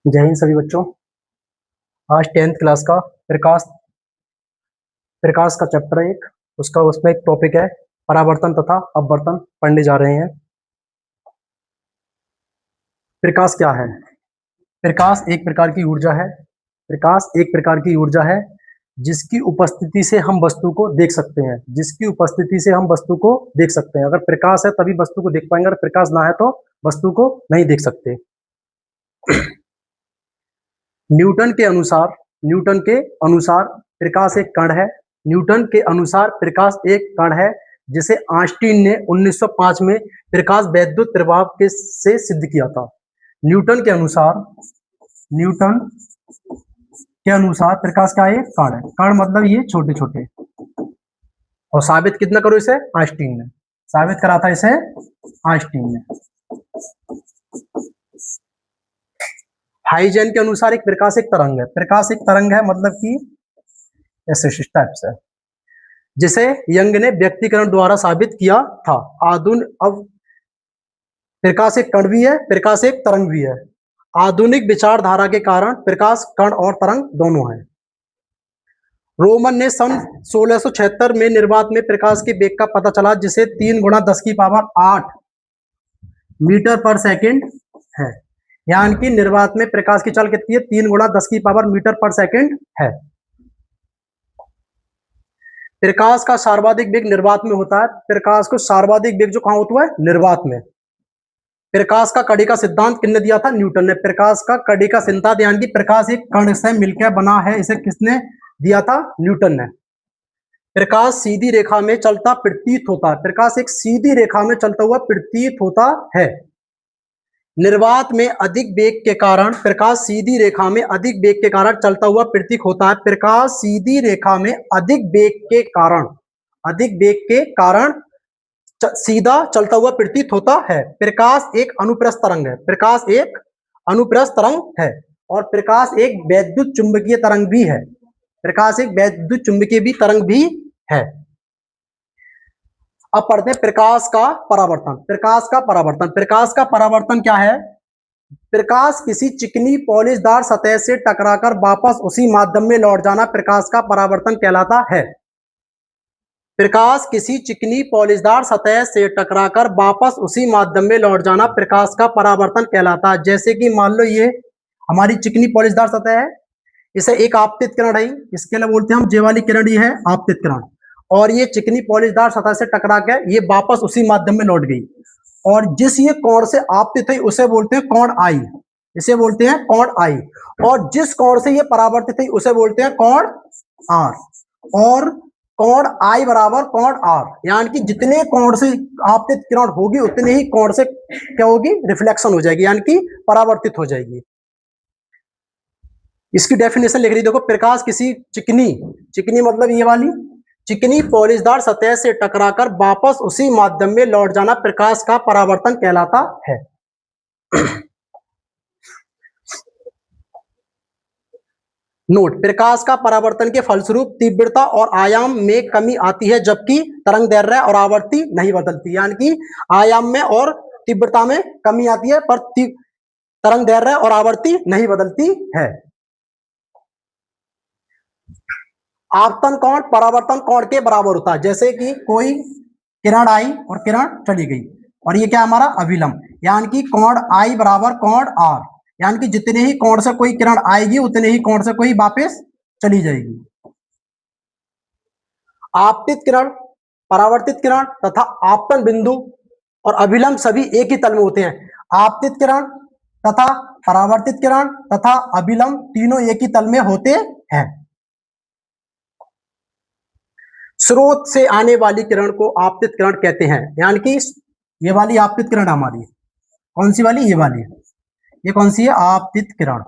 जय हिंद सभी बच्चों। आज 10th क्लास का प्रकाश प्रकाश का चैप्टर है एक, उसमें एक टॉपिक है परावर्तन तथा अपवर्तन पढ़ने जा रहे हैं। प्रकाश क्या है? प्रकाश एक प्रकार की ऊर्जा है। प्रकाश एक प्रकार की ऊर्जा है जिसकी उपस्थिति से हम वस्तु को देख सकते हैं। जिसकी उपस्थिति से हम वस्तु को देख सकते हैं। अगर प्रकाश है तभी वस्तु को देख पाएंगे, अगर प्रकाश ना है तो वस्तु को नहीं देख सकते। न्यूटन के अनुसार प्रकाश एक कण है। न्यूटन के अनुसार प्रकाश एक कण है जिसे आइंस्टीन ने 1905 में प्रकाश वैद्युत प्रभाव से सिद्ध किया था। न्यूटन के अनुसार प्रकाश का एक कण है। कण मतलब ये छोटे छोटे। और साबित कितना करो इसे? आइंस्टीन ने साबित करा था इसे, आइंस्टीन ने। हाइजेन के अनुसार एक प्रकाश एक तरंग है। प्रकाश एक तरंग है मतलब कि ऐसे टाइप से, जिसे यंग ने व्यक्तीकरण द्वारा साबित किया था। अब प्रकाश एक कण भी है, प्रकाश एक तरंग भी है। आधुनिक विचारधारा के कारण प्रकाश कण और तरंग दोनों है। रोमन ने सन 1676 में निर्वात में प्रकाश के वेग का पता चला, जिसे 3 × 10⁸ मीटर पर सेकेंड है। यानी कि निर्वात में प्रकाश की चाल कितनी है? 3 × 10⁻⁻ मीटर पर सेकेंड है। प्रकाश का सर्वाधिक वेग निर्वात में होता है। प्रकाश को सर्वाधिक वेग जो कहां होता है? निर्वात में। प्रकाश का कड़ी का सिद्धांत किसने दिया था? न्यूटन ने। प्रकाश का कड़ी का सिद्धांत यानी कि प्रकाश एक कण से मिलकर बना है, इसे किसने दिया था? न्यूटन ने। प्रकाश सीधी रेखा में चलता प्रतीत होता है। प्रकाश एक सीधी रेखा में चलता हुआ प्रतीत होता है। निर्वात में अधिक वेग के कारण प्रकाश सीधी रेखा में अधिक वेग के कारण चलता हुआ प्रतीत होता है। प्रकाश सीधी रेखा में अधिक वेग के कारण सीधा चलता हुआ प्रतीत होता है। प्रकाश एक अनुप्रस्थ तरंग है। प्रकाश एक अनुप्रस्थ तरंग है और प्रकाश एक वैद्युत चुंबकीय तरंग भी है। प्रकाश एक वैद्युत चुंबकीय भी तरंग भी है। अब पढ़ते हैं प्रकाश का परावर्तन। प्रकाश का परावर्तन क्या है? प्रकाश किसी चिकनी पॉलिशदार सतह से टकराकर वापस उसी माध्यम में लौट जाना प्रकाश का परावर्तन कहलाता है। प्रकाश किसी चिकनी पॉलिशदार सतह से टकराकर वापस उसी माध्यम में लौट जाना प्रकाश का परावर्तन कहलाता है। जैसे कि मान लो ये हमारी चिकनी पॉलिशदार सतह है, इसे एक आपतित किरण है, इसके लिए बोलते हैं हम ये वाली किरण ही है आपतित किरण। और ये चिकनी पॉलिशदार सतह से टकरा के ये वापस उसी माध्यम में लौट गई, और जिस ये कोण से आपतित हुई उसे बोलते हैं कोण आई। इसे बोलते हैं कोण आई। और जिस कोण से ये परावर्तित हुई उसे बोलते हैं कोण आर। और कोण आई बराबर कोण आर, यानी कि जितने कोण से आपतित किरण होगी उतने ही कोण से क्या होगी? रिफ्लेक्शन हो जाएगी, यानी कि परावर्तित हो जाएगी। इसकी डेफिनेशन लिख रही देखो। प्रकाश किसी चिकनी मतलब ये वाली चिकनी पॉलिशदार सतह से टकराकर वापस उसी माध्यम में लौट जाना प्रकाश का परावर्तन कहलाता है। नोट: प्रकाश का परावर्तन के फलस्वरूप तीव्रता और आयाम में कमी आती है, जबकि तरंग दैर्ध्य और आवृत्ति नहीं बदलती। यानी कि आयाम में और तीव्रता में कमी आती है पर तरंग दैर्ध्य और आवृत्ति नहीं बदलती है। आपतन कोण परावर्तन कोण के बराबर होता है। जैसे कि कोई किरण आई और किरण चली गई, और ये क्या हमारा अभिलंब, यानी कि कोण आई बराबर कोण आर। यानी कि जितने ही कोण से कोई किरण आएगी उतने ही कोण से कोई वापस चली जाएगी। आपतित किरण, परावर्तित किरण तथा आपतन बिंदु और अभिलंब सभी एक ही तल में होते हैं। आपतित किरण तथा परावर्तित किरण तथा अभिलंब तीनों एक ही तल में होते हैं। स्रोत से आने वाली किरण को आपतित किरण कहते हैं। यानी कि ये वाली आपतित किरण हमारी कौन सी वाली? ये वाली। ये कौन सी है? आपतित किरण।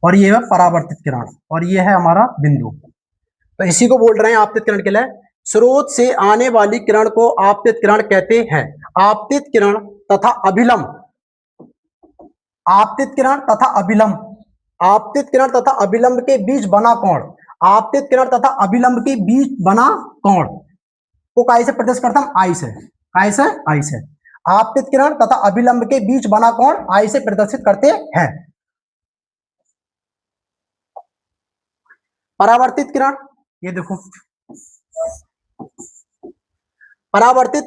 और ये है परावर्तित किरण, और ये है हमारा बिंदु। तो इसी को बोल रहे हैं आपतित किरण के लिए। स्रोत से आने वाली किरण को आपतित किरण कहते हैं। आपतित किरण तथा अभिलंब, आपतित किरण तथा अभिलंब के बीच बना कोण, आपतित किरण तथा अभिलंब के बीच बना कोण को काय से प्रदर्शित करता हम? आई से। काय से? आई से। आपतित किरण तथा अभिलंब के बीच बना कोण आई से प्रदर्शित करते हैं। परावर्तित किरण, ये देखो परावर्तित,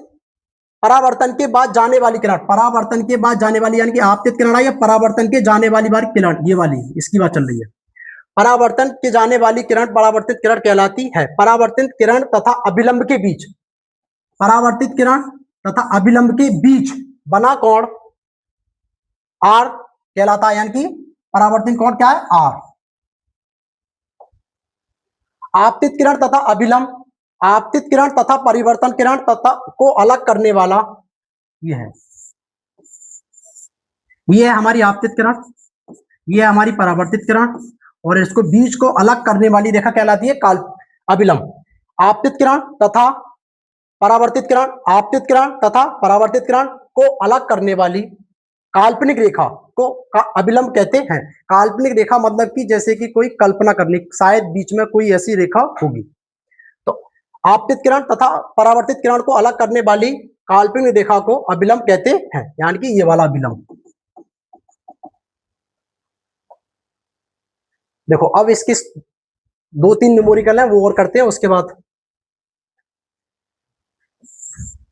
परावर्तन के बाद जाने वाली किरण, परावर्तन के बाद जाने वाली यानी कि आपतित किरण आई है, परावर्तन के जाने वाली बार किरण, ये वाली इसकी बात चल रही है। परावर्तन के जाने वाली किरण परावर्तित किरण कहलाती है। परावर्तित किरण तथा अभिलंब के बीच, परावर्तित किरण तथा अभिलंब के बीच बना कोण आर कहलाता है, यानी कि परावर्तित कोण क्या है, आर। आपतित किरण तथा अभिलंब, आपतित किरण तथा परिवर्तन किरण तथा को अलग करने वाला ये है, ये है हमारी आपतित किरण, ये है हमारी परावर्तित किरण, और इसको बीच को अलग करने वाली रेखा कहलाती है काल अभिलंब। आपतित किरण तथा परावर्तित किरण, आपतित किरण तथा परावर्तित किरण को अलग करने वाली काल्पनिक रेखा को अभिलंब कहते हैं। काल्पनिक रेखा मतलब कि जैसे कि कोई कल्पना करनी, शायद बीच में कोई ऐसी रेखा होगी। तो आपतित किरण तथा परावर्तित किरण को अलग करने वाली काल्पनिक रेखा को अभिलंब कहते हैं, यानी कि ये वाला अभिलंब। देखो अब इसकी 2-3 न्यूमेरिकल है वो और करते हैं उसके बाद।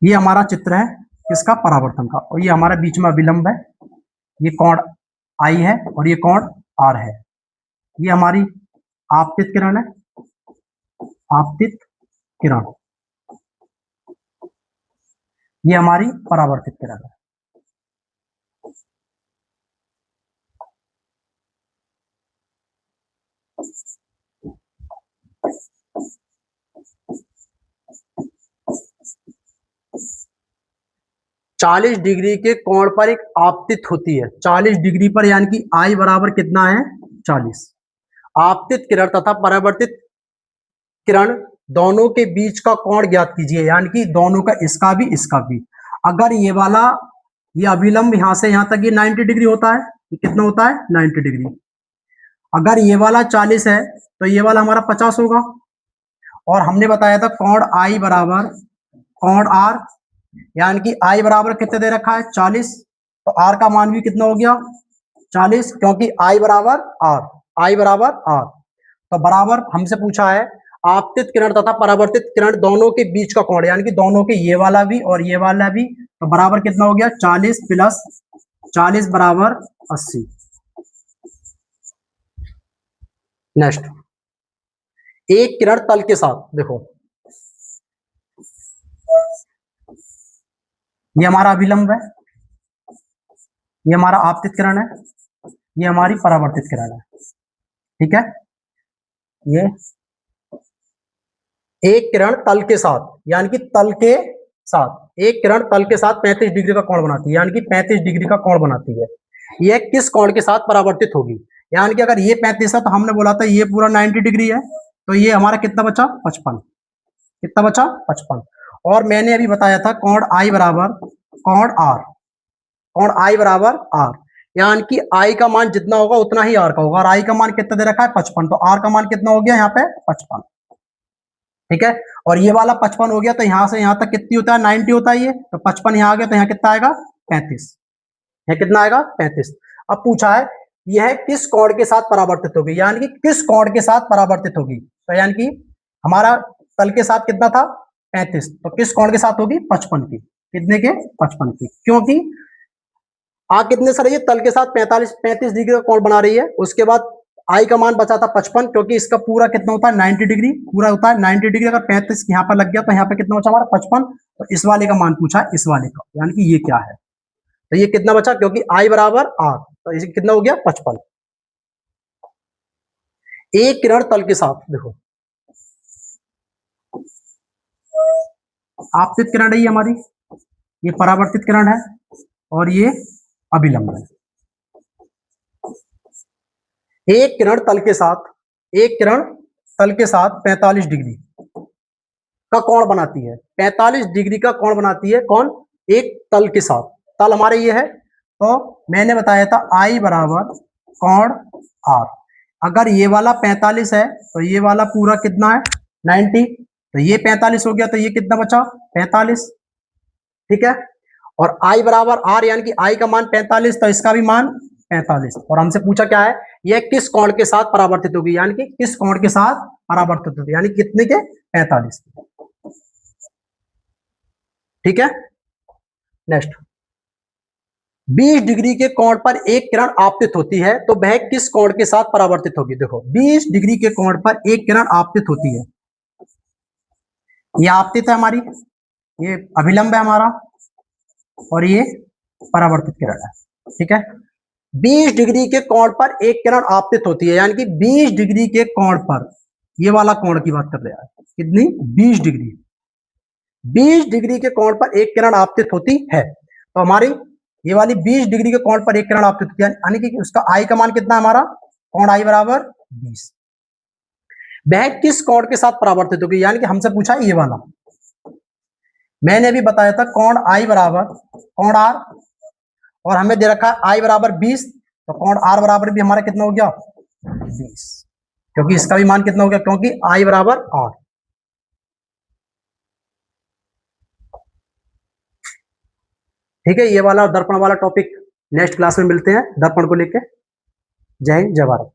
ये हमारा चित्र है किसका, परावर्तन का, और ये हमारा बीच में अभिलंब है, ये कोण आई है और ये कोण आर है। ये हमारी आपतित किरण है, आपतित किरण, ये हमारी परावर्तित किरण है। चालीस डिग्री के कोण पर एक आपतित होती है, 40 डिग्री पर, यानी कि आई बराबर कितना है, 40। आपतित किरण तथा परावर्तित किरण दोनों के बीच का कोण ज्ञात कीजिए, यानी कि दोनों का, इसका भी इसका भी। अगर ये वाला, ये अभिलंब यहां से यहां तक ये 90 डिग्री होता है, ये कितना होता है, 90 डिग्री। अगर ये वाला 40 है तो ये वाला हमारा 50 होगा। और हमने बताया था कोण आई बराबर कोण आर, यानी कि आई बराबर कितने दे रखा है, 40, तो आर का मान भी कितना हो गया, 40, क्योंकि आई बराबर आर, आई बराबर आर। तो बराबर हमसे पूछा है आपतित किरण तथा परावर्तित किरण दोनों के बीच का कोण, यानी कि दोनों के, ये वाला भी और ये वाला भी, तो बराबर कितना हो गया, 40 प्लस 40 बराबर 80। नेक्स्ट, एक किरण तल के साथ, देखो ये हमारा अभिलंब है, ये हमारा आपतित किरण है, ये हमारी परावर्तित किरण है, ठीक है। ये एक किरण तल के साथ, यानी कि तल के साथ, एक किरण तल के साथ 35 डिग्री का कोण बनाती है, यानी कि 35 डिग्री का कोण बनाती है। ये किस कोण के साथ परावर्तित होगी, यानी कि अगर ये 35 है तो हमने बोला था ये पूरा 90 डिग्री है, तो ये हमारा कितना बचा, 55, कितना बचा, 55। और मैंने अभी बताया था कोण आई बराबर कोण आर, कोण आई बराबर आर, यानी कि आई का मान जितना होगा उतना ही आर का होगा, और आई का मान कितना दे रखा है, 55, तो आर का मान कितना हो गया यहाँ पे, 55, ठीक है। और ये वाला 55 हो गया, तो यहां से यहां तक कितनी होता है, 90 होता है ये, तो 55 यहाँ आ गया, तो यहाँ कितना आएगा, 35, है कितना आएगा, 35। अब पूछा है यह किस कोण के साथ परावर्तित होगी, यानी कि किस कोण के साथ परावर्तित होगी, तो यानी कि हमारा तल के साथ कितना था, 35, तो किस कोण के साथ होगी, 55 की, कितने के, 55 की, क्योंकि कितने सर, ये तल के साथ 35 डिग्री का कोण बना रही है। उसके बाद आई का मान बचा था 55, क्योंकि इसका पूरा कितना होता है, 90 डिग्री पूरा होता है, 90 डिग्री अगर 35 यहाँ पर लग गया तो यहाँ पे कितना बचा हमारा, 55, तो इस वाले का मान पूछा है, इस वाले का, यानी कि ये क्या है, तो ये कितना बचा, क्योंकि आई बराबर आर, तो इसे कितना हो गया, 55। एक किरण तल के साथ, देखो आपतित किरण है ये हमारी, ये परावर्तित किरण है, और ये अभिलंब है। एक किरण तल के साथ, एक किरण तल के साथ 45 डिग्री का कोण बनाती है, 45 डिग्री का कोण बनाती है, कौन, एक तल के साथ, तल हमारे ये है, तो मैंने बताया था आई बराबर कोण आर। अगर ये वाला 45 है तो ये वाला पूरा कितना है, 90, तो ये 45 हो गया, तो ये कितना बचा, 45, ठीक है। और आई बराबर आर, यानी कि आई का मान 45, तो इसका भी मान 45। और हमसे पूछा क्या है, यह किस कोण के साथ परावर्तित होगी, यानी कि किस कोण के साथ परावर्तित होगी, यानी कितने के, 45। ठीक है। नेक्स्ट, 20 डिग्री के कोण पर एक किरण आपतित होती है, तो वह किस कोण के साथ परावर्तित होगी। देखो 20 डिग्री के कोण पर एक किरण आपतित होती है, ये आपतित है हमारी, ये अभिलंब है हमारा, और ये परावर्तित किरण है। ठीक है। 20 डिग्री के कोण पर एक किरण आपतित होती है, यानी कि 20 डिग्री के कोण पर, ये वाला कोण की बात कर रहे हैं, कितनी, 20 डिग्री। 20 डिग्री के कोण पर एक किरण आपतित होती है, तो हमारी ये वाली 20 डिग्री के कोण पर एक किरण आपतित होती है, यानी कि उसका आई का मान कितना है हमारा, कोण आई बराबर 20। वह किस कोण के साथ परावर्तित होगी, यानी कि हमसे पूछा ये वाला, मैंने अभी बताया था कोण आई बराबर कोण आर, और हमें दे रखा है आई बराबर 20, तो कोण आर बराबर भी हमारा कितना हो गया, 20, क्योंकि इसका भी मान कितना हो गया, क्योंकि आई बराबर आर। ठीक है। ये वाला दर्पण वाला टॉपिक नेक्स्ट क्लास में मिलते हैं, दर्पण को लेके। जय हिंद, जय भारत।